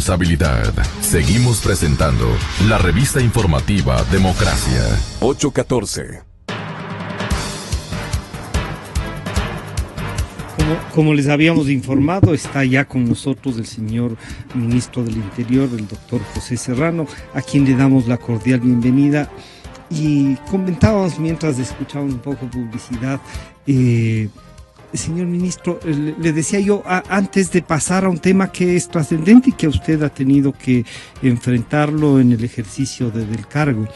responsabilidad. Seguimos presentando la revista informativa Democracia. 8:14. Como les habíamos informado, está ya con nosotros el señor ministro del Interior, el doctor José Serrano, a quien le damos la cordial bienvenida. Y comentábamos mientras escuchábamos un poco de publicidad, señor ministro, le decía yo antes de pasar a un tema que es trascendente y que usted ha tenido que enfrentarlo en el ejercicio del cargo,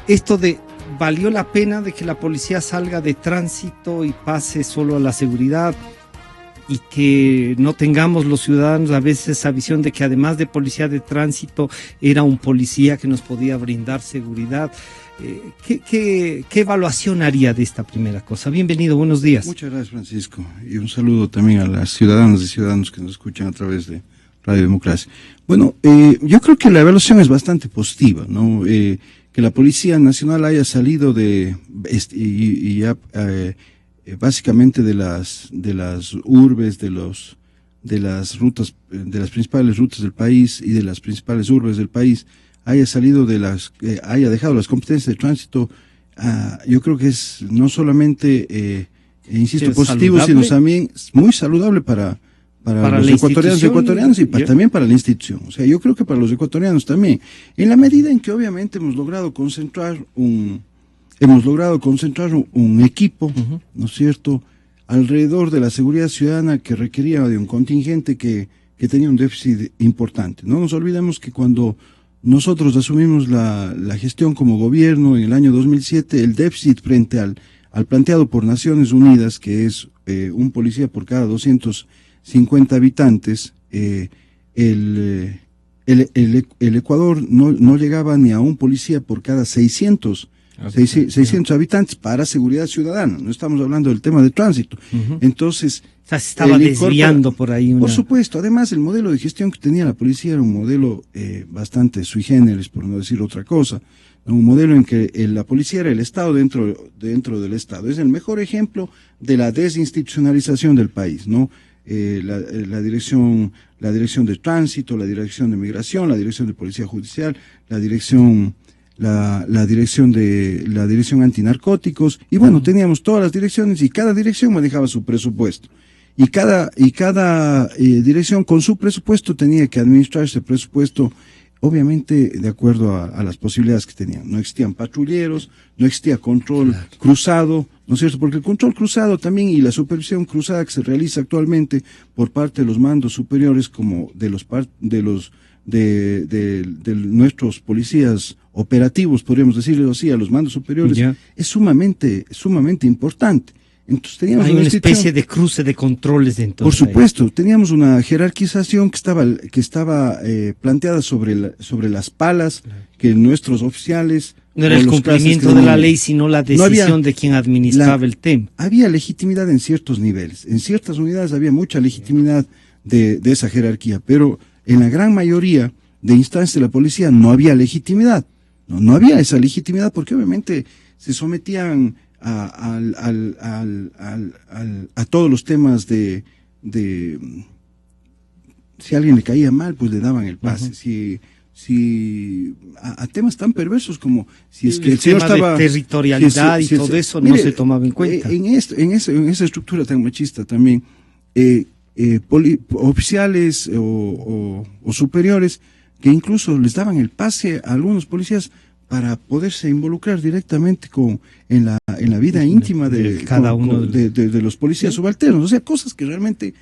esto de ¿valió la pena de que la policía salga de tránsito y pase solo a la seguridad y que no tengamos los ciudadanos a veces esa visión de que además de policía de tránsito era un policía que nos podía brindar seguridad? ¿Qué evaluación haría de esta primera cosa? Bienvenido, buenos días. Muchas gracias, Francisco, y un saludo también a las ciudadanas y ciudadanos que nos escuchan a través de Radio Democracia. Bueno, yo creo que la evaluación es bastante positiva, ¿no? Que la Policía Nacional haya salido básicamente de las urbes, de las rutas, de las principales rutas del país y de las principales urbes del país, haya salido haya dejado las competencias de tránsito. Yo creo que es no solamente, insisto, positivo, sino también muy saludable para los ecuatorianos y ecuatorianas y también para la institución. O sea, yo creo que para los ecuatorianos también, en la medida en que obviamente hemos logrado concentrar un equipo, ¿no es cierto?, alrededor de la seguridad ciudadana que requería de un contingente que tenía un déficit importante. No nos olvidemos que cuando nosotros asumimos la gestión como gobierno en el año 2007, el déficit frente al planteado por Naciones Unidas, que es un policía por cada 250 habitantes, el Ecuador no llegaba ni a un policía por cada 600 habitantes para seguridad ciudadana. No estamos hablando del tema de tránsito. Entonces, o sea, se estaba desviando por ahí. Por supuesto. Además, el modelo de gestión que tenía la policía era un modelo bastante sui generis, por no decir otra cosa. Un modelo en que la policía era el Estado dentro del Estado. Es el mejor ejemplo de la desinstitucionalización del país, ¿no? La dirección de tránsito, la dirección de migración, la dirección de policía judicial, la dirección antinarcóticos, y bueno, teníamos todas las direcciones y cada dirección manejaba su presupuesto. Y cada dirección con su presupuesto tenía que administrar ese presupuesto, obviamente de acuerdo a las posibilidades que tenían. No existían patrulleros, no existía control cruzado, ¿no es cierto? Porque el control cruzado también y la supervisión cruzada que se realiza actualmente por parte de los mandos superiores, como de nuestros policías operativos, podríamos decirlo así, a los mandos superiores, es sumamente importante. Entonces teníamos una especie de cruce de controles dentro. Por supuesto, teníamos una jerarquización que estaba planteada sobre las palas, que nuestros oficiales... No era el cumplimiento de la ley, sino la decisión de quien administraba el tema. Había legitimidad en ciertos niveles. En ciertas unidades había mucha legitimidad de esa jerarquía, pero en la gran mayoría de instancias de la policía no había legitimidad. No había esa legitimidad porque obviamente se sometían a todos los temas de si a alguien le caía mal, pues le daban el pase. A temas tan perversos como si es que el señor estaba de territorialidad y todo eso no se tomaba en cuenta. En esa estructura tan machista también, oficiales o superiores que incluso les daban el pase a algunos policías para poderse involucrar directamente en la vida íntima de cada uno de los policías subalternos. O sea, cosas que realmente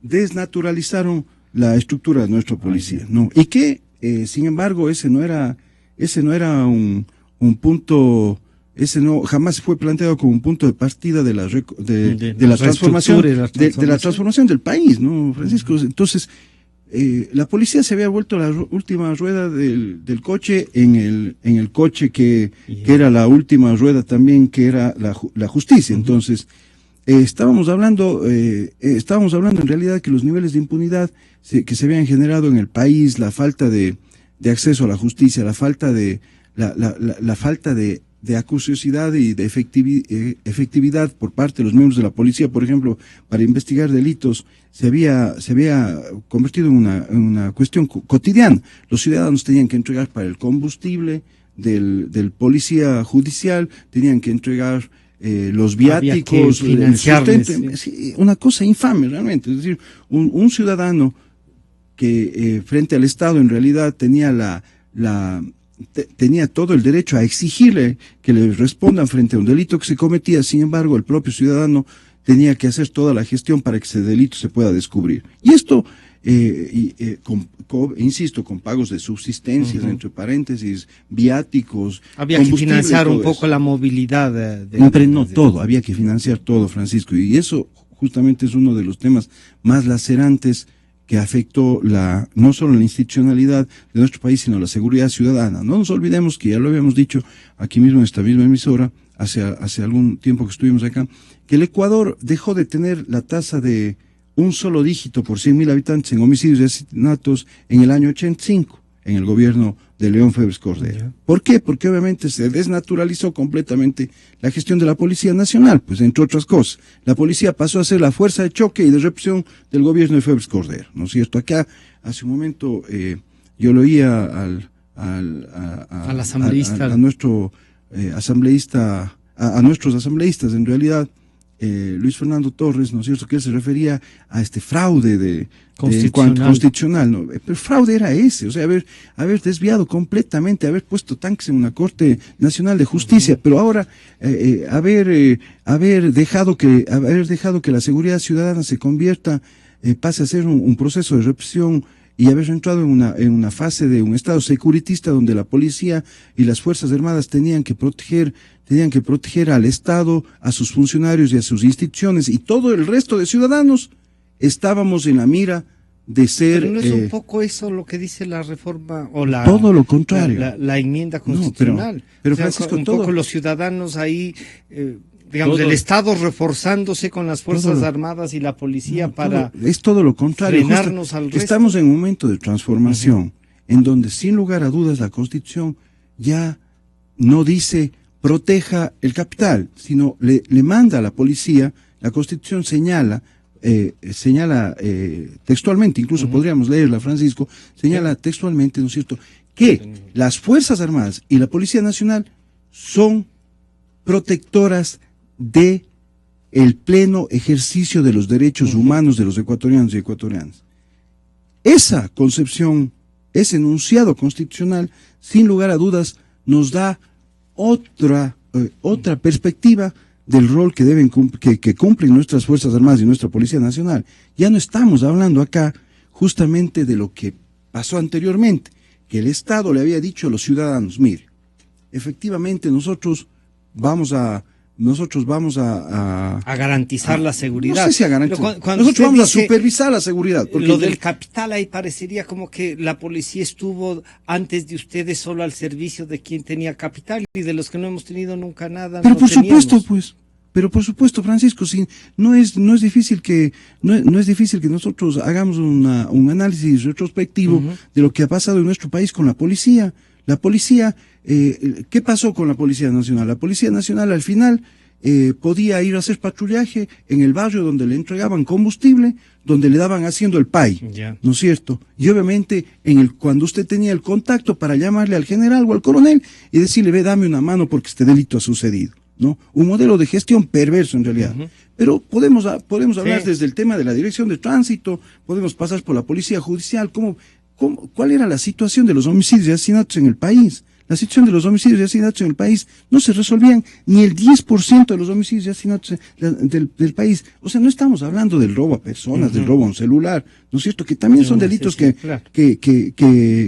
desnaturalizaron la estructura de nuestra policía, ¿no? Y que sin embargo ese no era un punto, jamás fue planteado como un punto de partida de la transformación del país, ¿no, Francisco? Entonces la policía se había vuelto la última rueda del coche en el coche que era la última rueda también, que era la justicia. Entonces estábamos hablando en realidad que los niveles de impunidad que se habían generado en el país, la falta de acceso a la justicia, la falta de acuciosidad y de efectividad por parte de los miembros de la policía, por ejemplo, para investigar delitos, se había convertido en una cuestión cotidiana. Los ciudadanos tenían que entregar para el combustible del policía judicial, tenían que entregar los viáticos, el sustento, sí, una cosa infame realmente. Es decir, un ciudadano que frente al Estado en realidad tenía tenía todo el derecho a exigirle que le respondan frente a un delito que se cometía. Sin embargo, el propio ciudadano tenía que hacer toda la gestión para que ese delito se pueda descubrir. Y esto, insisto, con pagos de subsistencias, entre paréntesis, viáticos. Había que financiar un poco la movilidad. Todo, había que financiar todo, Francisco. Y eso justamente es uno de los temas más lacerantes que afectó no solo la institucionalidad de nuestro país, sino la seguridad ciudadana. No nos olvidemos que ya lo habíamos dicho aquí mismo en esta misma emisora, hace algún tiempo que estuvimos acá, que el Ecuador dejó de tener la tasa de un solo dígito por 100.000 habitantes en homicidios y asesinatos en el año 85, en el gobierno de León Febres Cordero. ¿Por qué? Porque obviamente se desnaturalizó completamente la gestión de la Policía Nacional, pues entre otras cosas. La policía pasó a ser la fuerza de choque y de represión del gobierno de Febres Cordero, ¿no es cierto? Acá, hace un momento, yo lo oía al asambleísta, a nuestros asambleístas, en realidad, Luis Fernando Torres, ¿no es cierto?, que él se refería a este fraude constitucional, ¿no? Pero fraude era ese, o sea, haber desviado completamente, haber puesto tanques en una Corte Nacional de Justicia, pero ahora haber dejado que la seguridad ciudadana se convierta, pase a ser un proceso de represión, y haber entrado en una fase de un estado securitista donde la policía y las Fuerzas Armadas tenían que proteger al Estado, a sus funcionarios y a sus instituciones, y todo el resto de ciudadanos estábamos en la mira de ser... Pero no es un poco eso lo que dice la reforma o todo lo contrario. La enmienda constitucional. No, pero Francisco, un poco los ciudadanos ahí... digamos, el Estado reforzándose con las Fuerzas Armadas y la policía para... Es todo lo contrario. Frenarnos al resto. Estamos en un momento de transformación en donde, sin lugar a dudas, la Constitución ya no dice proteja el capital, sino le manda a la policía. La Constitución señala textualmente, incluso podríamos leerla, Francisco, señala textualmente, ¿no es cierto?, que las Fuerzas Armadas y la Policía Nacional son protectoras de el pleno ejercicio de los derechos humanos de los ecuatorianos y ecuatorianas. Esa concepción, ese enunciado constitucional, sin lugar a dudas, nos da otra perspectiva del rol que cumplen nuestras Fuerzas Armadas y nuestra Policía Nacional. Ya no estamos hablando acá justamente de lo que pasó anteriormente, que el Estado le había dicho a los ciudadanos, mire, efectivamente nosotros vamos a garantizar la seguridad. No sé si a garantizar. Nosotros vamos a supervisar la seguridad. Porque lo del capital ahí parecería como que la policía estuvo antes de ustedes solo al servicio de quien tenía capital, y de los que no hemos tenido nunca nada. Pero por supuesto, pues. Pero por supuesto, Francisco, no es difícil que nosotros hagamos un análisis retrospectivo de lo que ha pasado en nuestro país con la policía. La policía, ¿qué pasó con la Policía Nacional? La Policía Nacional al final podía ir a hacer patrullaje en el barrio donde le entregaban combustible, donde le daban haciendo el PAI, ¿no es cierto? Y obviamente cuando usted tenía el contacto para llamarle al general o al coronel y decirle, dame una mano porque este delito ha sucedido, ¿no? Un modelo de gestión perverso en realidad. Pero podemos hablar desde el tema de la Dirección de Tránsito, podemos pasar por la Policía Judicial, ¿cuál era la situación de los homicidios y asesinatos en el país? La situación de los homicidios y asesinatos en el país no se resolvían ni el 10% de los homicidios y asesinatos del país. O sea, no estamos hablando del robo a personas, del robo a un celular, ¿no es cierto? Que también son delitos que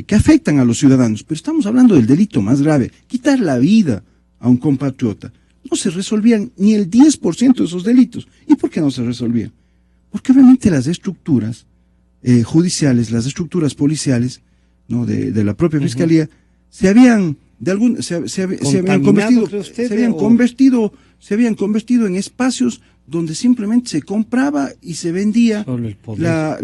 afectan a los ciudadanos. Pero estamos hablando del delito más grave, quitar la vida a un compatriota. No se resolvían ni el 10% de esos delitos. ¿Y por qué no se resolvían? Porque obviamente las estructuras judiciales, las estructuras policiales, ¿no?, de la propia fiscalía, se habían convertido en espacios donde simplemente se compraba y se vendía la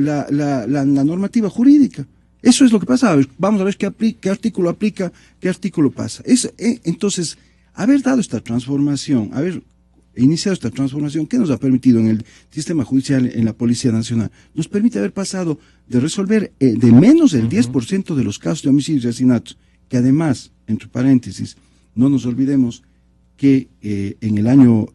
normativa jurídica. Eso es lo que pasaba. Vamos a ver qué artículo aplica, qué artículo pasa. Entonces, haber dado esta transformación, haber iniciado esta transformación, ¿qué nos ha permitido en el sistema judicial, en la Policía Nacional? Nos permite haber pasado de resolver de menos del 10% de los casos de homicidios y asesinatos, que además, entre paréntesis, no nos olvidemos que en el año,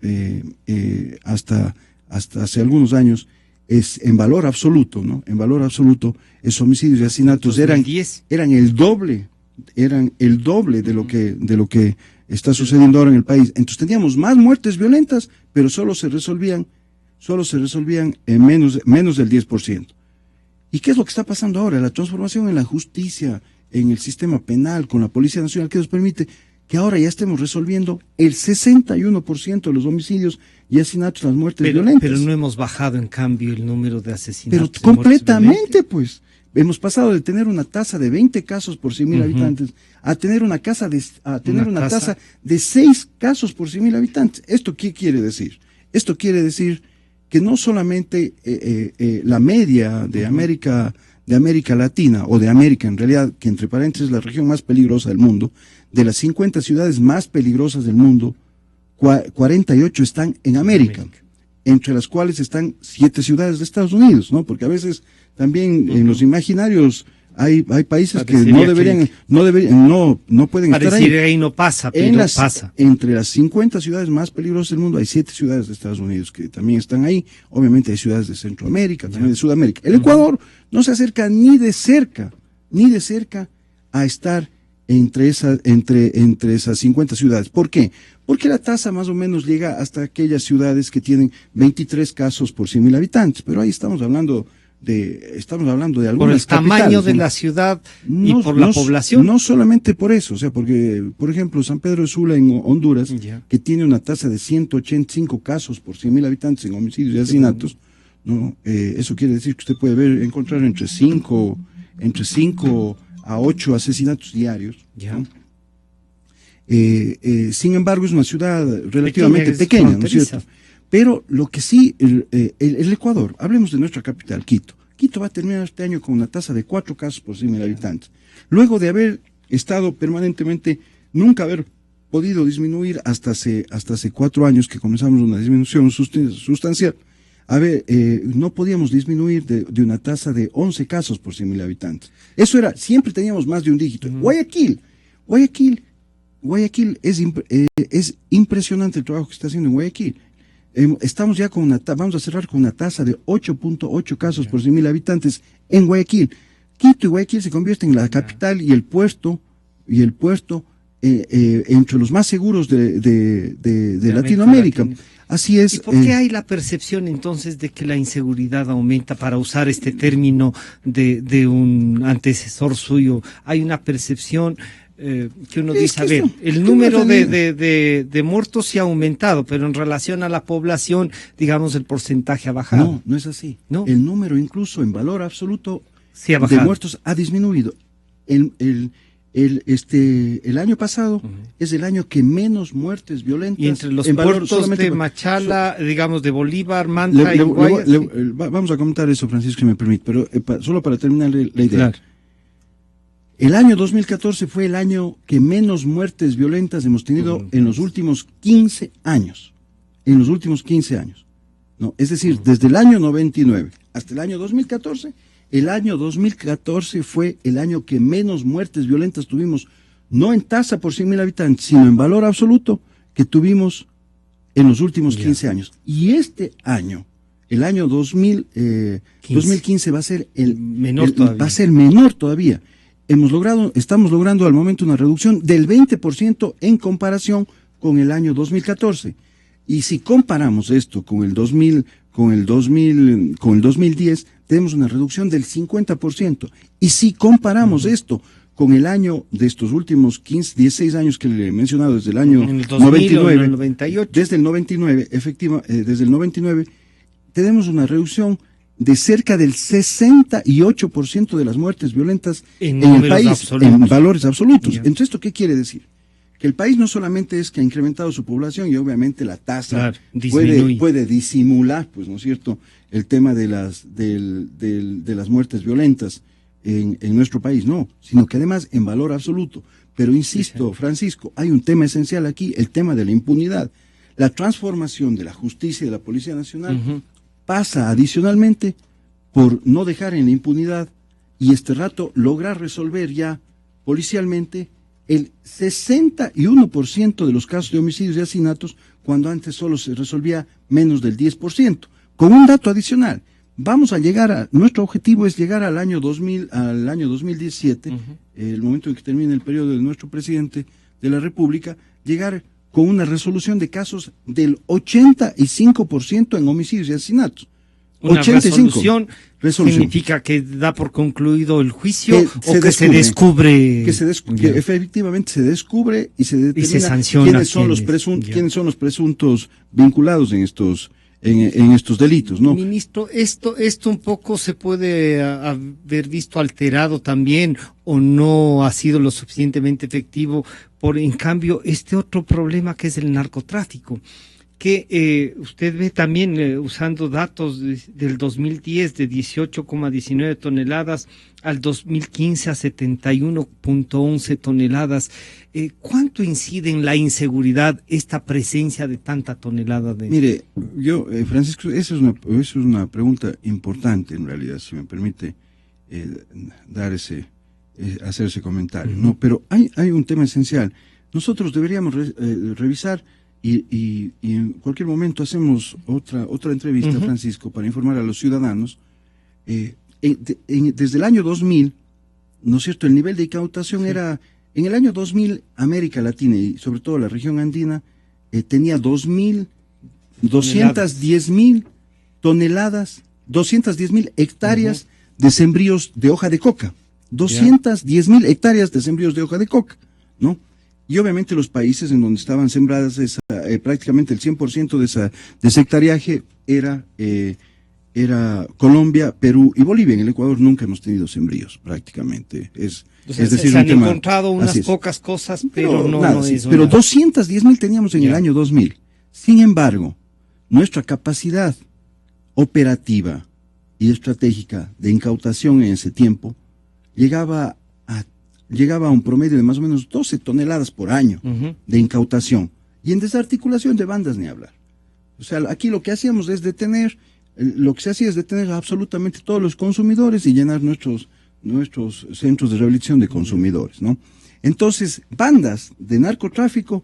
hasta hace algunos años, es en valor absoluto, ¿no? En valor absoluto, esos homicidios y asesinatos eran el doble de lo que está sucediendo ahora en el país. Entonces teníamos más muertes violentas, pero solo se resolvían en menos del 10%. ¿Y qué es lo que está pasando ahora? La transformación en la justicia, en el sistema penal, con la Policía Nacional, que nos permite que ahora ya estemos resolviendo el 61% de los homicidios y asesinatos, las muertes violentas. Pero no hemos bajado, en cambio, el número de asesinatos. Pero completamente, pues. Hemos pasado de tener una tasa de 20 casos por 100.000 habitantes a tener una tasa de 6 casos por 100.000 habitantes. ¿Esto qué quiere decir? Esto quiere decir que no solamente la media de América Latina, o de América en realidad, que entre paréntesis es la región más peligrosa del mundo, de las 50 ciudades más peligrosas del mundo, 48 están en América, entre las cuales están 7 ciudades de Estados Unidos, ¿no? Porque a veces también en los imaginarios hay países que no pueden estar ahí. Ahí no pasa, pero pasa. Entre las 50 ciudades más peligrosas del mundo hay 7 ciudades de Estados Unidos que también están ahí. Obviamente hay ciudades de Centroamérica, también de Sudamérica. El Ecuador no se acerca ni de cerca a estar entre esas 50 ciudades. ¿Por qué? Porque la tasa más o menos llega hasta aquellas ciudades que tienen 23 casos por 100.000 habitantes, pero ahí estamos hablando de algunas por el tamaño de la ciudad y por la población. No solamente por eso, o sea, porque, por ejemplo, San Pedro de Sula en Honduras, que tiene una tasa de 185 casos por 100.000 habitantes en homicidios y asesinatos, ¿no? Eso quiere decir que usted puede encontrar entre 5 a 8 asesinatos diarios, ¿no? Sin embargo, es una ciudad relativamente pequeña, ¿no es cierto? Pero lo que sí, el Ecuador, hablemos de nuestra capital, Quito. Quito va a terminar este año con una tasa de 4 casos por 100.000 habitantes. Luego de haber estado permanentemente, nunca haber podido disminuir hasta hace 4 años que comenzamos una disminución sustancial. No podíamos disminuir de una tasa de 11 casos por 100.000 habitantes. Eso era, siempre teníamos más de un dígito. Guayaquil es impresionante el trabajo que está haciendo en Guayaquil. Estamos ya vamos a cerrar con una tasa de 8.8 casos por 100.000 habitantes en Guayaquil. Quito y Guayaquil se convierten en la capital y el puerto entre los más seguros de Latinoamérica. Así es. ¿Y por qué hay la percepción entonces de que la inseguridad aumenta, para usar este término de un antecesor suyo? Hay una percepción que uno dice, a ver, el número de muertos sí ha aumentado, pero en relación a la población, digamos, el porcentaje ha bajado. No es así. ¿No? El número, incluso en valor absoluto, sí ha bajado, de muertos ha disminuido. El año pasado es el año que menos muertes violentas. Y entre los puertos de Machala, digamos, de Bolívar, Manta y Guayas. Vamos a comentar eso, Francisco, si me permite, pero solo para terminar la idea. Claro. El año 2014 fue el año que menos muertes violentas hemos tenido en los últimos 15 años. ¿No? Es decir, desde el año 99 hasta el año 2014, el año 2014 fue el año que menos muertes violentas tuvimos, no en tasa por 100.000 habitantes, sino en valor absoluto, que tuvimos en los últimos 15 años. Y este año, el año 2015 va a ser menor todavía. Estamos logrando al momento una reducción del 20% en comparación con el año 2014. Y si comparamos esto con el 2010, tenemos una reducción del 50%. Y si comparamos esto con el año de estos últimos 16 años que le he mencionado, desde el año 99, 98. desde el 99, tenemos una reducción de cerca del 68% de las muertes violentas en el país, en valores absolutos. Entonces, ¿esto qué quiere decir? Que el país no solamente es que ha incrementado su población y obviamente la tasa puede disimular, pues, ¿no es cierto?, el tema de las muertes violentas, en nuestro país, no, sino que además en valor absoluto. Pero insisto, Francisco, hay un tema esencial aquí, el tema de la impunidad. La transformación de la justicia y de la Policía Nacional pasa adicionalmente por no dejar en la impunidad y este rato lograr resolver ya policialmente el 61% de los casos de homicidios y asesinatos, cuando antes solo se resolvía menos del 10%. Con un dato adicional, vamos a llegar nuestro objetivo es llegar al año 2017, el momento en que termine el periodo de nuestro presidente de la República, llegar con una resolución de casos del 85% en homicidios y asesinatos. Una 85. Resolución significa que da por concluido el juicio que se descubre. Que efectivamente se descubre y se determina y se sanciona quiénes son los presuntos vinculados en estos delitos, ¿no? Ministro, esto un poco se puede haber visto alterado también o no ha sido lo suficientemente efectivo por, en cambio, este otro problema que es el narcotráfico, que usted ve también usando datos del 2010 de 18,19 toneladas al 2015 a 71,11 toneladas. ¿Cuánto incide en la inseguridad esta presencia de tanta tonelada de...? Mire, Francisco, esa es una pregunta importante en realidad, si me permite hacer ese comentario, ¿no? Pero hay un tema esencial. Nosotros deberíamos revisar y en cualquier momento hacemos otra entrevista, Francisco, para informar a los ciudadanos. Desde el año 2000, ¿no es cierto?, el nivel de incautación era, en el año 2000, América Latina y sobre todo la región andina, tenía 210,000 toneladas, 210,000 hectáreas de sembríos de hoja de coca. 210,000 hectáreas de sembríos de hoja de coca, ¿no? Y obviamente los países en donde estaban sembradas prácticamente el 100% de ese hectareaje era Colombia, Perú y Bolivia. En el Ecuador nunca hemos tenido sembríos prácticamente. Es decir, se han encontrado unas pocas cosas, pero no es. Pero 210,000 teníamos en el año 2000. Sin embargo, nuestra capacidad operativa y estratégica de incautación en ese tiempo llegaba a un promedio de más o menos 12 toneladas por año de incautación. Y en desarticulación de bandas ni hablar. O sea, aquí lo que hacíamos es detener absolutamente todos los consumidores y llenar nuestros centros de rehabilitación de consumidores, ¿no? Entonces, bandas de narcotráfico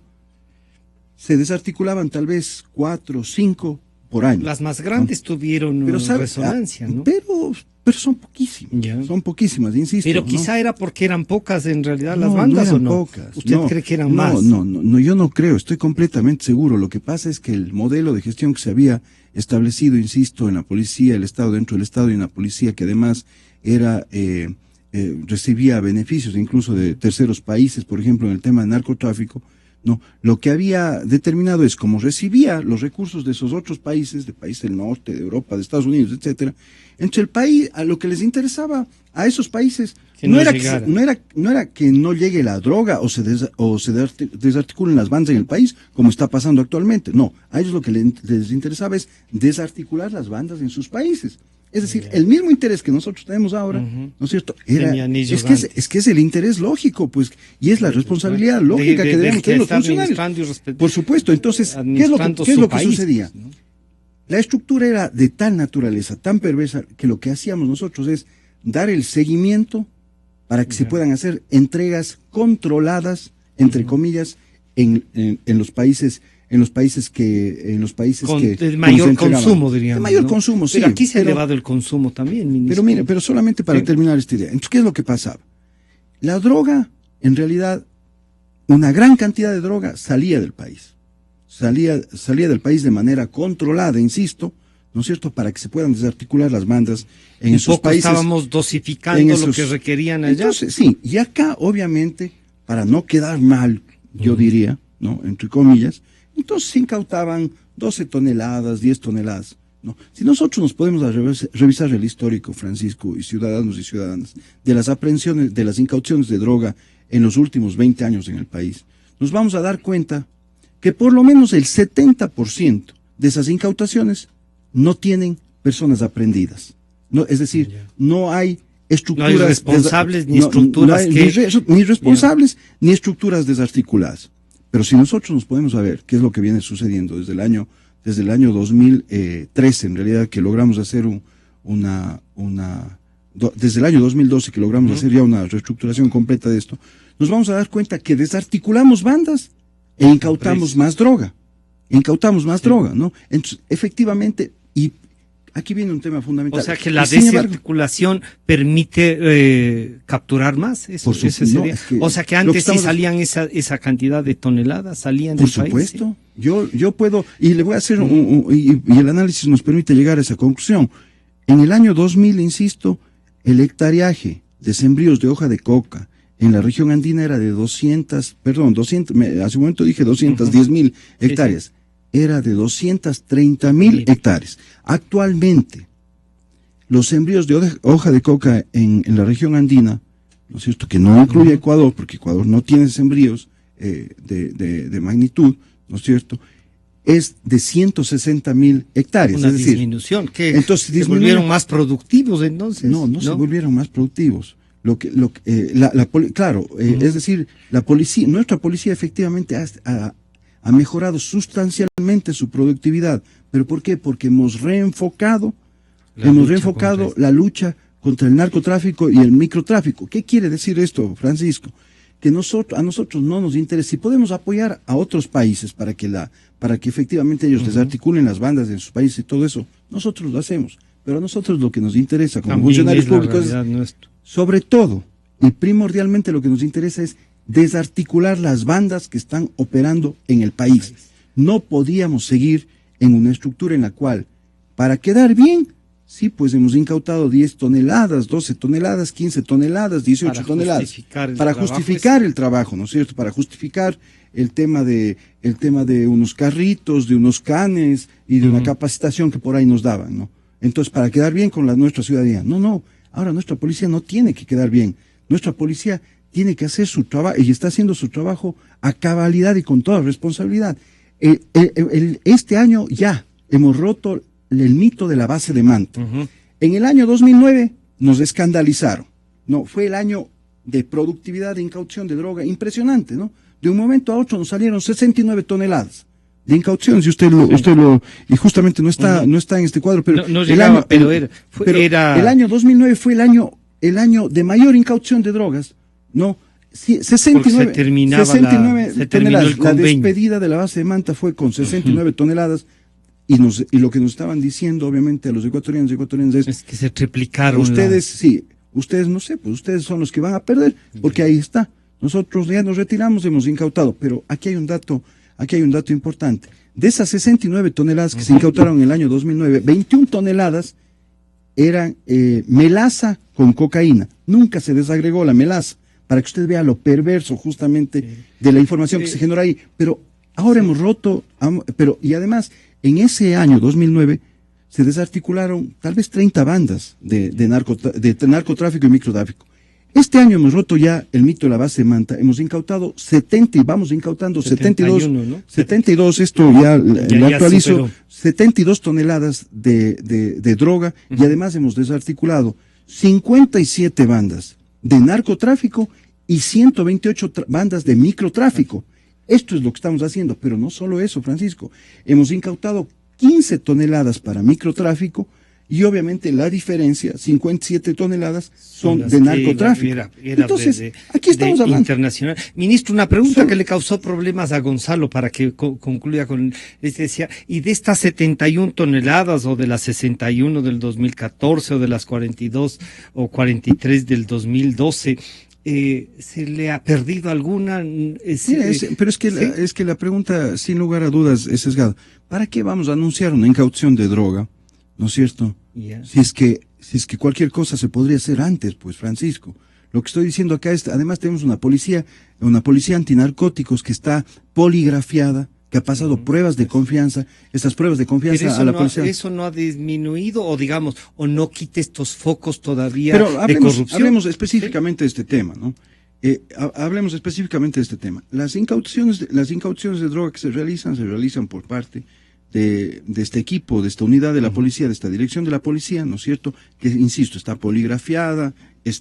se desarticulaban tal vez 4 o 5 por año. Las más grandes tuvieron resonancia, ¿no? Pero son poquísimas, son poquísimas, insisto. Pero quizá era porque eran pocas en realidad las bandas, ¿o no? Pocas. ¿Usted cree que eran más? No, yo no creo, estoy completamente seguro. Lo que pasa es que el modelo de gestión que se había establecido, insisto, en la policía, el Estado, dentro del Estado y en la policía, que además recibía beneficios incluso de terceros países, por ejemplo, en el tema de narcotráfico, no, lo que había determinado es como recibía los recursos de esos otros países, de países del norte, de Europa, de Estados Unidos, etcétera, entre el país, a lo que les interesaba a esos países no era que no llegue la droga o se desarticulen las bandas en el país, como está pasando actualmente. No, a ellos lo que les interesaba es desarticular las bandas en sus países. Es decir, el mismo interés que nosotros tenemos ahora, ¿no es cierto? Es que es el interés lógico, pues, y es la responsabilidad lógica que debemos tener los funcionarios. Por supuesto, entonces, ¿qué es lo que sucedía? ¿No? La estructura era de tal naturaleza, tan perversa, que lo que hacíamos nosotros es dar el seguimiento para que se puedan hacer entregas controladas, entre comillas, en los países que el mayor consumo, diríamos. El mayor consumo, sí. Pero aquí se ha elevado el consumo también, ministro. Pero solamente para terminar esta idea. Entonces, ¿qué es lo que pasaba? La droga, en realidad, una gran cantidad de droga salía del país. Salía del país de manera controlada, insisto, ¿no es cierto?, para que se puedan desarticular las bandas en esos países. Estábamos dosificando lo que requerían allá. Entonces, sí, y acá, obviamente, para no quedar mal, yo diría, ¿no?, entre comillas, entonces se incautaban 12 toneladas, 10 toneladas, ¿no? Si nosotros nos podemos revisar el histórico, Francisco, y ciudadanos y ciudadanas, de las aprehensiones, de las incauciones de droga en los últimos 20 años en el país, nos vamos a dar cuenta que por lo menos el 70% de esas incautaciones no tienen personas aprehendidas. No, es decir, no hay estructuras... No hay responsables ni estructuras ni responsables ni estructuras desarticuladas. Pero si nosotros nos podemos saber qué es lo que viene sucediendo desde el año 2013, en realidad, que logramos hacer desde el año 2012 que logramos hacer ya una reestructuración completa de esto, nos vamos a dar cuenta que desarticulamos bandas e incautamos más droga. Droga, ¿no? Entonces, efectivamente, y aquí viene un tema fundamental. O sea que la desarticulación permite capturar más. Eso, ese sería. O sea que antes sí salían esa cantidad de toneladas, salían del país. Por supuesto. ¿Sí? Yo puedo, y le voy a hacer y el análisis nos permite llegar a esa conclusión. En el año 2000, insisto, el hectareaje de sembríos de hoja de coca en la región andina era de hace un momento dije 210.000 hectáreas. Sí, sí. Era de 230.000 hectáreas. Actualmente, los sembríos de hoja de coca en la región andina, ¿no es cierto?, que no incluye Ecuador, porque Ecuador no tiene sembríos de magnitud, ¿no es cierto?, es de 160.000 hectáreas. Una es decir, disminución. Entonces, ¿se volvieron más productivos entonces? No se volvieron más productivos. Es decir, nuestra policía efectivamente ha mejorado sustancialmente su productividad. ¿Pero por qué? Porque hemos reenfocado la lucha contra el narcotráfico y el microtráfico. ¿Qué quiere decir esto, Francisco? Que a nosotros no nos interesa. Si podemos apoyar a otros países para que efectivamente ellos desarticulen las bandas de sus países y todo eso, nosotros lo hacemos. Pero a nosotros lo que nos interesa como funcionarios públicos es, sobre todo y primordialmente, lo que nos interesa es desarticular las bandas que están operando en el país. No podíamos seguir en una estructura en la cual, para quedar bien, sí, pues hemos incautado 10 toneladas, 12 toneladas, 15 toneladas, 18 toneladas. Para justificar el trabajo, ¿no es cierto? Para justificar el tema de unos carritos, de unos canes y de una capacitación que por ahí nos daban, ¿no? Entonces, para quedar bien con nuestra ciudadanía. No, ahora nuestra policía no tiene que quedar bien. Nuestra policía tiene que hacer su trabajo y está haciendo su trabajo a cabalidad y con toda responsabilidad. Este año ya hemos roto el mito de la base de Manta. En el año 2009 nos escandalizaron. No, fue el año de productividad de incaución de droga impresionante, ¿no? De un momento a otro nos salieron 69 toneladas de incaución, si y justamente no está en este cuadro, pero el año 2009 fue el año de mayor incaución de drogas, ¿no? 69 toneladas. La despedida de la base de Manta fue con 69 toneladas y lo que nos estaban diciendo, obviamente, a los ecuatorianos es que se triplicaron. Ustedes no sé, pues ustedes son los que van a perder, porque ahí está. Nosotros ya nos retiramos, hemos incautado, pero aquí hay un dato importante. De esas 69 toneladas que se incautaron en el año 2009, 21 toneladas eran melaza con cocaína. Nunca se desagregó la melaza, para que usted vea lo perverso justamente de la información que se generó ahí. Pero ahora hemos roto, y además, en ese año 2009, se desarticularon tal vez 30 bandas de narcotráfico y microtráfico. Este año hemos roto ya el mito de la base de Manta, hemos incautado 70 y vamos incautando 72, ¿no? 72, esto ya lo actualizo, 72 toneladas de droga y además hemos desarticulado 57 bandas de narcotráfico y 128 bandas de microtráfico. Esto es lo que estamos haciendo, pero no solo eso, Francisco, hemos incautado 15 toneladas para microtráfico y obviamente la diferencia, 57 toneladas, son de narcotráfico. Entonces, aquí estamos hablando. Internacional. Ministro, una pregunta que le causó problemas a Gonzalo para que concluya con... decía, y de estas 71 toneladas o de las 61 del 2014 o de las 42 o 43 del 2012... ¿se le ha perdido alguna? Pero es que la pregunta, sin lugar a dudas, es sesgada. ¿Para qué vamos a anunciar una incaución de droga? ¿No es cierto? Yeah. Si es que cualquier cosa se podría hacer antes, pues, Francisco. Lo que estoy diciendo acá es, además tenemos una policía antinarcóticos que está poligrafiada, que ha pasado pruebas de confianza, esas pruebas de confianza a la policía. ¿Eso no ha disminuido o digamos, o no quite estos focos todavía de corrupción? Hablemos específicamente de este tema, ¿no? Hablemos específicamente de este tema. Las incauciones de droga que se realizan por parte de este equipo, de esta unidad de la policía, de esta dirección de la policía, ¿no es cierto? Que, insisto, está poligrafiada,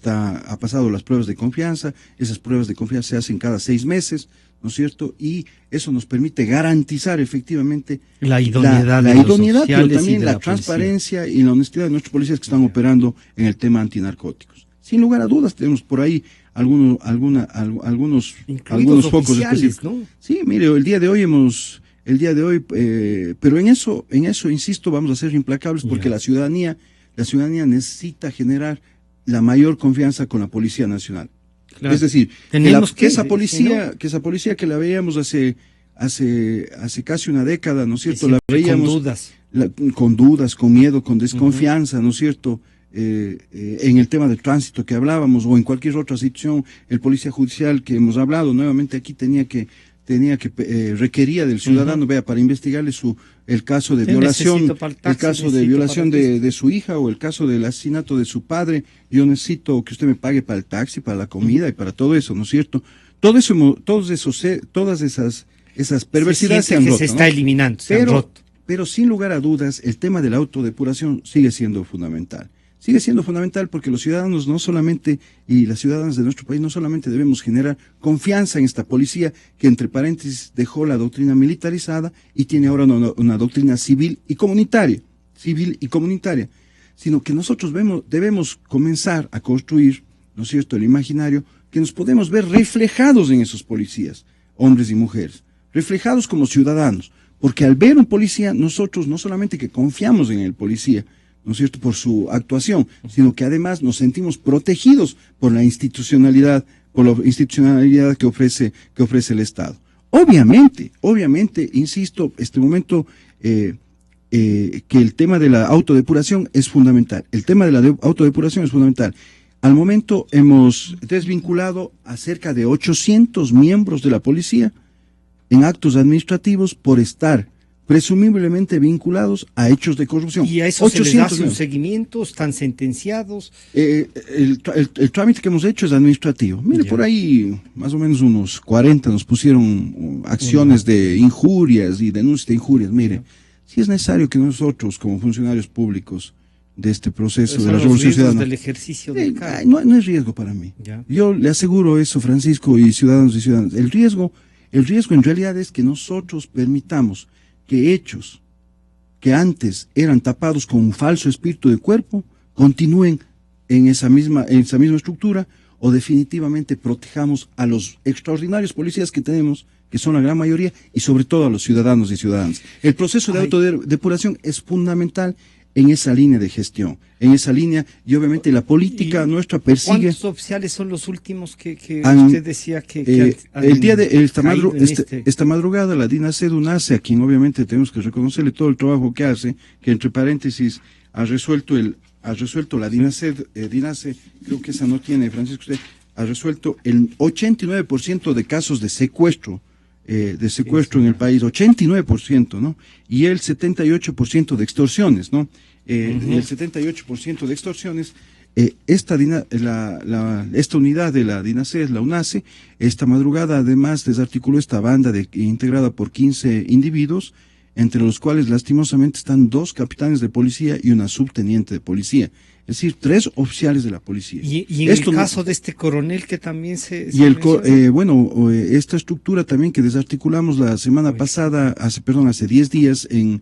ha pasado las pruebas de confianza, esas pruebas de confianza se hacen cada 6 meses, ¿no es cierto? Y eso nos permite garantizar efectivamente la idoneidad, pero también la transparencia y la honestidad de nuestros policías que están operando en el tema antinarcóticos. Sin lugar a dudas, tenemos por ahí algunos focos específicos, ¿no? Sí, mire, el día de hoy, pero en eso, insisto, vamos a ser implacables porque la ciudadanía necesita generar la mayor confianza con la Policía Nacional. Claro. Es decir, que esa policía que la veíamos hace casi una década, ¿no es cierto? La veíamos con dudas, con miedo, con desconfianza, ¿no es cierto? En el tema del tránsito que hablábamos o en cualquier otra situación, el policía judicial que hemos hablado nuevamente aquí requería del ciudadano, vea, para investigarle el caso de violación, de su hija o el caso del asesinato de su padre. Yo necesito que usted me pague para el taxi, para la comida y para todo eso, ¿no es cierto? Todas esas perversidades se han roto, se está eliminando, pero sin lugar a dudas, el tema de la autodepuración sigue siendo fundamental. Sigue siendo fundamental porque los ciudadanos y las ciudadanas de nuestro país no solamente debemos generar confianza en esta policía que, entre paréntesis, dejó la doctrina militarizada y tiene ahora una doctrina civil y comunitaria, sino que nosotros debemos comenzar a construir, ¿no es cierto?, el imaginario que nos podemos ver reflejados en esos policías, hombres y mujeres, reflejados como ciudadanos, porque al ver un policía, nosotros no solamente que confiamos en el policía, ¿no es cierto?, por su actuación, sino que además nos sentimos protegidos por la institucionalidad que ofrece el Estado. Obviamente, insisto, momento que el tema de la autodepuración es fundamental. Al momento hemos desvinculado a cerca de 800 miembros de la policía en actos administrativos por estar presumiblemente vinculados a hechos de corrupción. ¿Y a eso se les hace un seguimiento? ¿Están sentenciados? El trámite que hemos hecho es administrativo. Mire, por ahí más o menos unos 40 nos pusieron acciones de injurias y denuncias de injurias. Mire, si es necesario que nosotros, como funcionarios públicos de este proceso de la Revolución Ciudadana, del ejercicio del cargo. No es riesgo para mí. Yo le aseguro eso, Francisco, y ciudadanos y ciudadanas. El riesgo en realidad es que nosotros permitamos que hechos que antes eran tapados con un falso espíritu de cuerpo continúen en esa misma estructura, o definitivamente protejamos a los extraordinarios policías que tenemos, que son la gran mayoría, y sobre todo a los ciudadanos y ciudadanas. El proceso de autodepuración es fundamental en esa línea de gestión, y obviamente la política nuestra persigue. ¿Cuántos oficiales son los últimos que usted decía que esta madrugada la DINASED UNACE, a quien obviamente tenemos que reconocerle todo el trabajo que hace, que entre paréntesis ha resuelto la DINASED, creo que esa no tiene, Francisco, usted ha resuelto el 89% de casos de secuestro en el país, 89%, ¿no? Y el 78% de extorsiones, ¿no? El 78% de extorsiones, esta unidad de la DINASED, la UNACE, esta madrugada además desarticuló esta banda integrada por 15 individuos, entre los cuales lastimosamente están 2 capitanes de policía y una subteniente de policía. Es decir, 3 oficiales de la policía. Y en el caso de este coronel que también esta estructura también que desarticulamos la semana pasada, hace 10 días en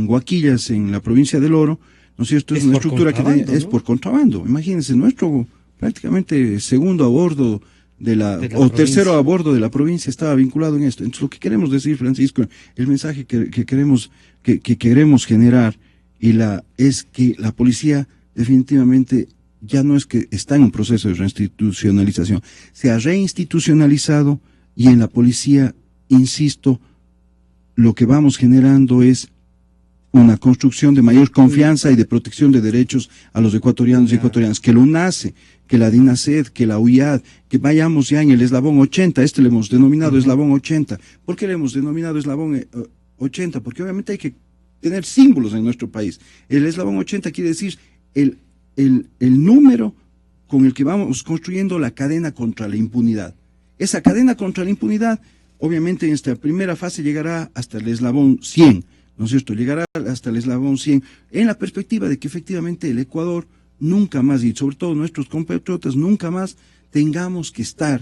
Huaquillas, en la provincia del Oro, ¿no es cierto? Es una estructura que es por contrabando. Imagínense, nuestro prácticamente segundo a bordo tercero a bordo de la provincia estaba vinculado en esto. Entonces, lo que queremos decir, Francisco, el mensaje que queremos generar es que la policía definitivamente ya no es que está en un proceso de reinstitucionalización, se ha reinstitucionalizado, y en la policía, insisto, lo que vamos generando es una construcción de mayor confianza y de protección de derechos a los ecuatorianos y ecuatorianas, que lo UNACE, que la DINASED, que la UIAD, que vayamos ya en el eslabón 80, le hemos denominado eslabón 80. ¿Por qué le hemos denominado eslabón 80? Porque obviamente hay que tener símbolos en nuestro país. El eslabón 80 quiere decir el número con el que vamos construyendo la cadena contra la impunidad. Esa cadena contra la impunidad, obviamente en esta primera fase llegará hasta el eslabón 100, ¿no es cierto? Llegará hasta el eslabón 100 en la perspectiva de que efectivamente el Ecuador nunca más, y sobre todo nuestros compatriotas, nunca más tengamos que estar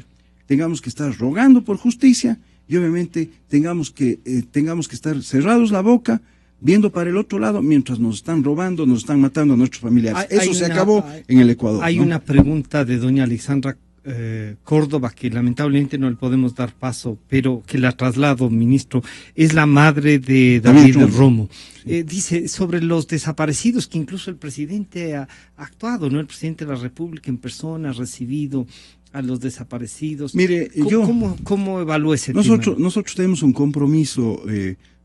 rogando por justicia, y obviamente tengamos que estar cerrados la boca, viendo para el otro lado, mientras nos están robando, nos están matando a nuestros familiares. Eso se acabó en el Ecuador. Hay una pregunta de doña Alexandra Córdoba, que lamentablemente no le podemos dar paso, pero que la traslado, ministro. Es la madre de David Romo. Sí. Dice sobre los desaparecidos, que incluso el presidente ha actuado, ¿no? El presidente de la República en persona ha recibido a los desaparecidos. Mire, ¿Cómo evalúa ese tema? Nosotros tenemos un compromiso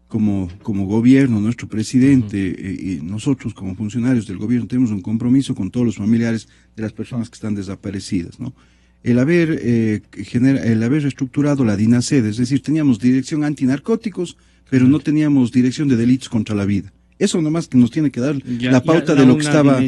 como gobierno, nuestro presidente y nosotros como funcionarios del gobierno tenemos un compromiso con todos los familiares de las personas que están desaparecidas, ¿no? El haber reestructurado la DINASED, es decir, teníamos dirección antinarcóticos, pero no teníamos dirección de delitos contra la vida. Eso nomás que nos tiene que dar la pauta de lo que estaba,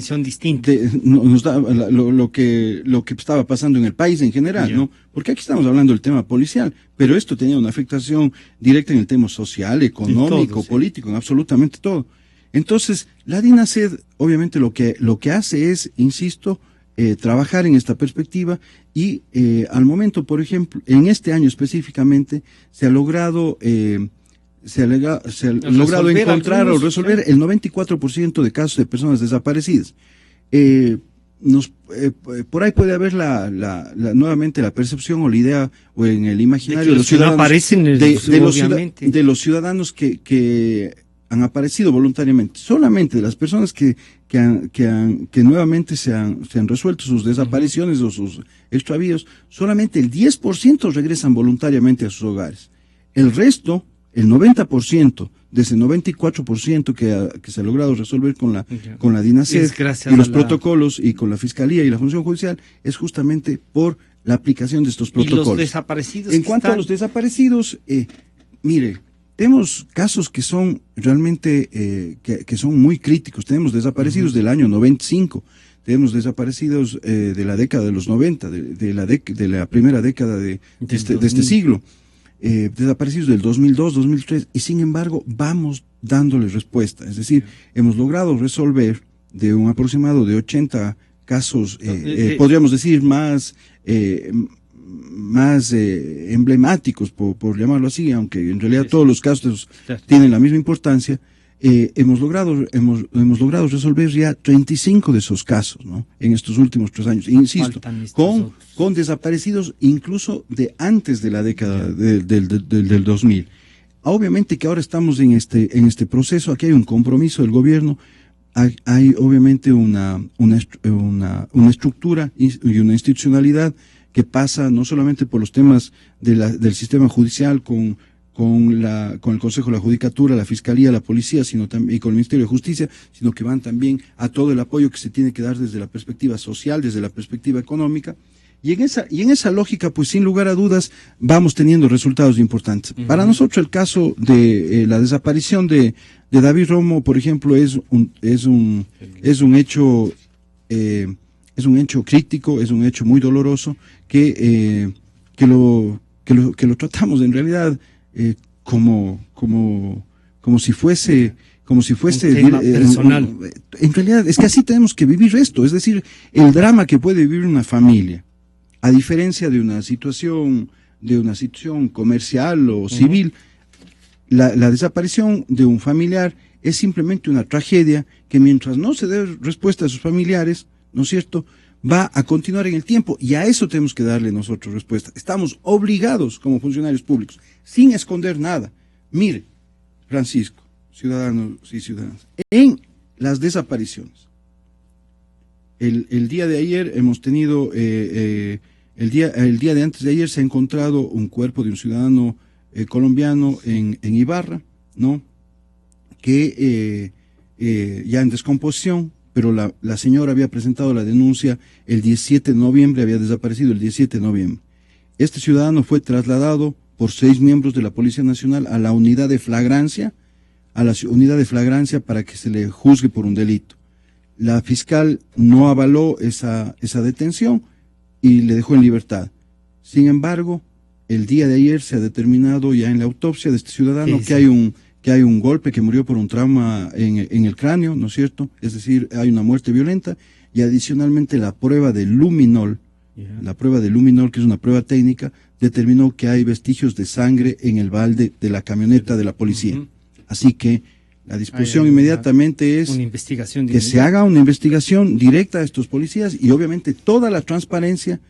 nos da lo que estaba pasando en el país en general, ¿no? Porque aquí estamos hablando del tema policial, pero esto tenía una afectación directa en el tema social, económico, todo, político, en absolutamente todo. Entonces, la DINASED, obviamente lo que hace es, insisto, trabajar en esta perspectiva y al momento, por ejemplo, en este año específicamente, se ha logrado encontrar o resolver el 94% de casos de personas desaparecidas. Por ahí puede haber nuevamente la percepción o la idea o en el imaginario de los ciudadanos, de los ciudadanos que han aparecido voluntariamente. Solamente de las personas que nuevamente se han resuelto sus desapariciones o sus extravíos, solamente el 10% regresan voluntariamente a sus hogares. El resto, el 90% de ese 94% que se ha logrado resolver con la DINASED y los protocolos y con la Fiscalía y la Función Judicial, es justamente por la aplicación de estos protocolos. ¿Y los desaparecidos? En cuanto a los desaparecidos, mire, tenemos casos que son realmente, que son muy críticos. Tenemos desaparecidos del año 95, tenemos desaparecidos de la década de los 90, de la primera década de este siglo. Desaparecidos del 2002, 2003, y sin embargo vamos dándoles respuesta. Es decir, hemos logrado resolver de un aproximado de 80 casos, podríamos decir más emblemáticos, por llamarlo así, aunque en realidad todos los casos tienen la misma importancia. Hemos logrado resolver ya 35 de esos casos, ¿no? En estos últimos 3 años, insisto, con desaparecidos incluso de antes de la década del 2000. Obviamente que ahora estamos en este proceso, aquí hay un compromiso del gobierno, hay obviamente una estructura y una institucionalidad que pasa no solamente por los temas del sistema judicial con el Consejo de la Judicatura, la Fiscalía, la Policía, sino también y con el Ministerio de Justicia, sino que van también a todo el apoyo que se tiene que dar desde la perspectiva social, desde la perspectiva económica, y en esa lógica, pues sin lugar a dudas, vamos teniendo resultados importantes. Para nosotros el caso de la desaparición de David Romo, por ejemplo, es un hecho crítico, es un hecho muy doloroso que lo tratamos en realidad como si fuese personal. En realidad es que así tenemos que vivir esto, es decir, el drama que puede vivir una familia, a diferencia de una situación comercial o civil, la desaparición de un familiar es simplemente una tragedia que mientras no se dé respuesta a sus familiares, ¿no es cierto?, va a continuar en el tiempo, y a eso tenemos que darle nosotros respuesta. Estamos obligados como funcionarios públicos, sin esconder nada. Mire, Francisco, ciudadanos y ciudadanas, en las desapariciones, el día de ayer hemos tenido, el día de antes de ayer se ha encontrado un cuerpo de un ciudadano colombiano en Ibarra, ¿no?, que ya en descomposición, pero la señora había presentado la denuncia el 17 de noviembre, había desaparecido el 17 de noviembre. Este ciudadano fue trasladado por 6 miembros de la Policía Nacional a la unidad de flagrancia, para que se le juzgue por un delito. La fiscal no avaló esa detención y le dejó en libertad. Sin embargo, el día de ayer se ha determinado ya en la autopsia de este ciudadano que que hay un golpe, que murió por un trauma en el cráneo, ¿no es cierto? Es decir, hay una muerte violenta, y adicionalmente la prueba de luminol, la prueba de luminol, que es una prueba técnica, determinó que hay vestigios de sangre en el balde de la camioneta de la policía. Así que la disposición inmediatamente es una investigación que se haga una investigación directa a estos policías, y obviamente toda la transparencia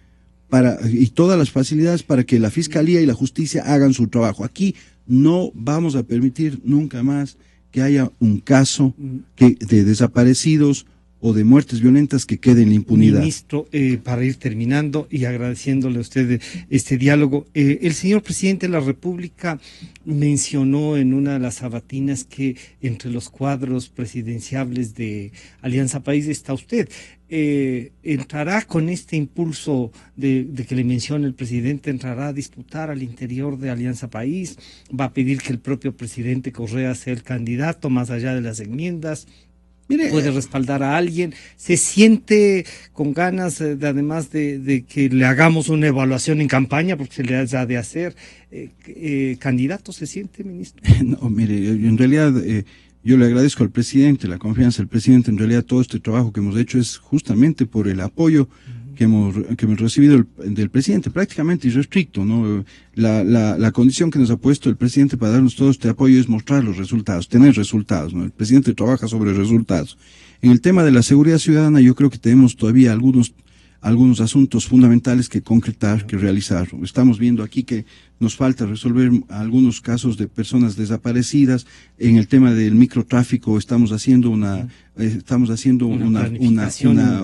y todas las facilidades para que la Fiscalía y la Justicia hagan su trabajo. Aquí no vamos a permitir nunca más que haya un caso de desaparecidos o de muertes violentas que queden en impunidad. Ministro, para ir terminando y agradeciéndole a usted este diálogo, el señor presidente de la República mencionó en una de las sabatinas que entre los cuadros presidenciables de Alianza País está usted. ¿Entrará con este impulso de que le menciona el presidente, entrará a disputar al interior de Alianza País? ¿Va a pedir que el propio presidente Correa sea el candidato más allá de las enmiendas? Mire, ¿puede respaldar a alguien? ¿Se siente con ganas, además de que le hagamos una evaluación en campaña, porque se le ha de hacer, candidato se siente, ministro? No, mire, en realidad yo le agradezco al presidente, la confianza del presidente. En realidad todo este trabajo que hemos hecho es justamente por el apoyo que hemos recibido del presidente, prácticamente irrestricto, ¿no? La condición que nos ha puesto el presidente para darnos todo este apoyo es mostrar los resultados, tener resultados, ¿no? El presidente trabaja sobre resultados. En el tema de la seguridad ciudadana, yo creo que tenemos todavía algunos asuntos fundamentales que concretar, que realizar. Estamos viendo aquí que nos falta resolver algunos casos de personas desaparecidas. En el tema del microtráfico estamos haciendo una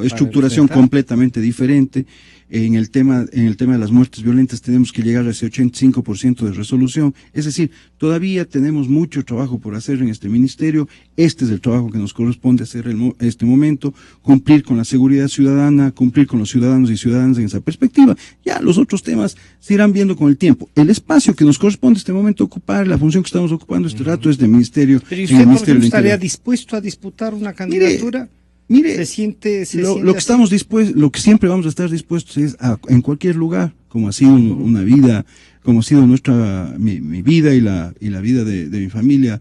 estructuración completamente diferente. En el tema de las muertes violentas tenemos que llegar a ese 85% de resolución. Es decir, todavía tenemos mucho trabajo por hacer en este ministerio. Este es el trabajo que nos corresponde hacer en este momento, cumplir con la seguridad ciudadana, cumplir con los ciudadanos y ciudadanas en esa perspectiva. Ya los otros temas se irán viendo con el tiempo. El espacio que nos corresponde en este momento ocupar, la función que estamos ocupando este rato es de ministerio. Pero ¿y usted estaría dispuesto a disputar una candidatura? Mire, lo que siempre vamos a estar dispuestos es en cualquier lugar, como ha sido una vida, como ha sido mi vida y la vida de mi familia,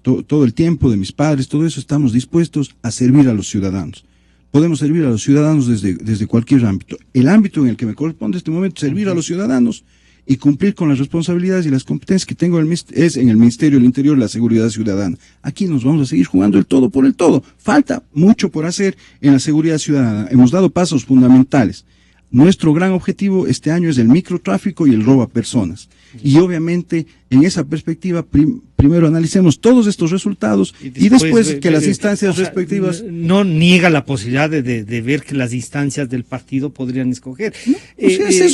todo el tiempo de mis padres, todo eso, estamos dispuestos a servir a los ciudadanos. Podemos servir a los ciudadanos desde cualquier ámbito. El ámbito en el que me corresponde en este momento servir a los ciudadanos y cumplir con las responsabilidades y las competencias que tengo es en el Ministerio del Interior, la seguridad ciudadana. Aquí nos vamos a seguir jugando el todo por el todo. Falta mucho por hacer en la seguridad ciudadana. Hemos dado pasos fundamentales. Nuestro gran objetivo este año es el microtráfico y el robo a personas. Y obviamente, en esa perspectiva, primero analicemos todos estos resultados y después que las instancias respectivas... No niega la posibilidad de ver que las instancias del partido podrían escoger. No,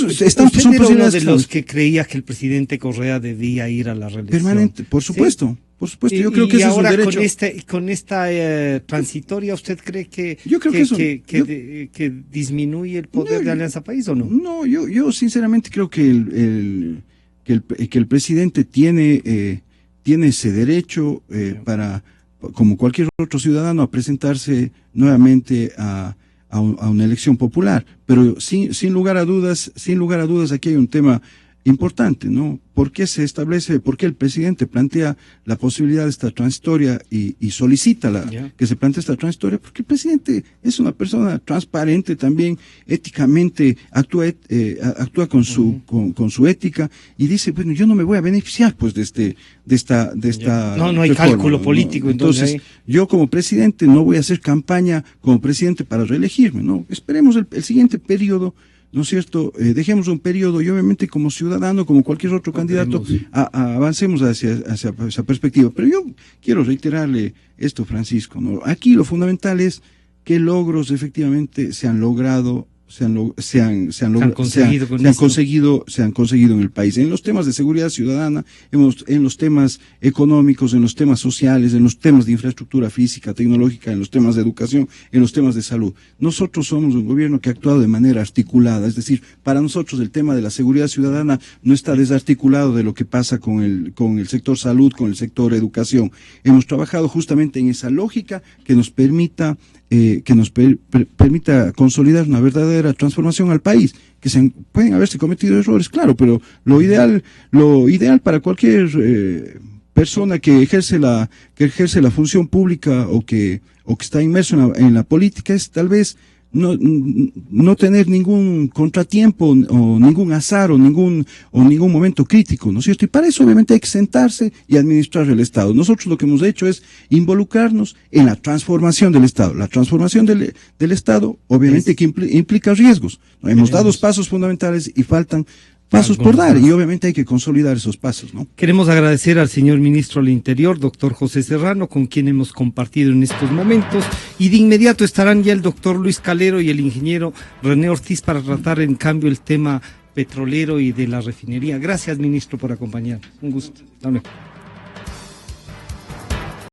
usted era uno de los que creía que el presidente Correa debía ir a la reelección. Permanente, por supuesto. ¿Sí? Por supuesto, yo creo que ese es un derecho. Con esta transitoria, ¿usted cree que disminuye el poder de Alianza País o no? No, yo sinceramente creo que el presidente tiene ese derecho para, como cualquier otro ciudadano, a presentarse nuevamente a una elección popular. Pero sin lugar a dudas, aquí hay un tema importante, ¿no? ¿Por qué el presidente plantea la posibilidad de esta transitoria y solicita que se plantee esta transitoria? Porque el presidente es una persona transparente también, éticamente actúa con su ética y dice, bueno, yo no me voy a beneficiar pues de esta no hay cálculo político, ¿no? Entonces yo como presidente no voy a hacer campaña como presidente para reelegirme, ¿no? Esperemos el siguiente periodo, ¿no es cierto? Dejemos un periodo y obviamente como ciudadano, como cualquier otro candidato, avancemos hacia esa perspectiva. Pero yo quiero reiterarle esto, Francisco, ¿no? Aquí lo fundamental es qué logros efectivamente se han conseguido en el país. En los temas de seguridad ciudadana, en los temas económicos, en los temas sociales, en los temas de infraestructura física, tecnológica, en los temas de educación, en los temas de salud. Nosotros somos un gobierno que ha actuado de manera articulada, es decir, para nosotros el tema de la seguridad ciudadana no está desarticulado de lo que pasa con el sector salud, con el sector educación. Hemos trabajado justamente en esa lógica que nos permita consolidar una verdadera transformación al país. Pueden haberse cometido errores, claro, pero lo ideal para cualquier persona que ejerce la función pública o que está inmerso en la política es tal vez no tener ningún contratiempo o ningún azar o ningún momento crítico, ¿no es cierto? Y para eso obviamente hay que sentarse y administrar el Estado. Nosotros lo que hemos hecho es involucrarnos en la transformación del Estado. La transformación del Estado obviamente que implica riesgos. Hemos dado pasos fundamentales y faltan pasos por dar, y obviamente hay que consolidar esos pasos, ¿no? Queremos agradecer al señor ministro del Interior, doctor José Serrano, con quien hemos compartido en estos momentos, y de inmediato estarán ya el doctor Luis Calero y el ingeniero René Ortiz para tratar en cambio el tema petrolero y de la refinería. Gracias, ministro, por acompañarnos. Un gusto. Hasta luego.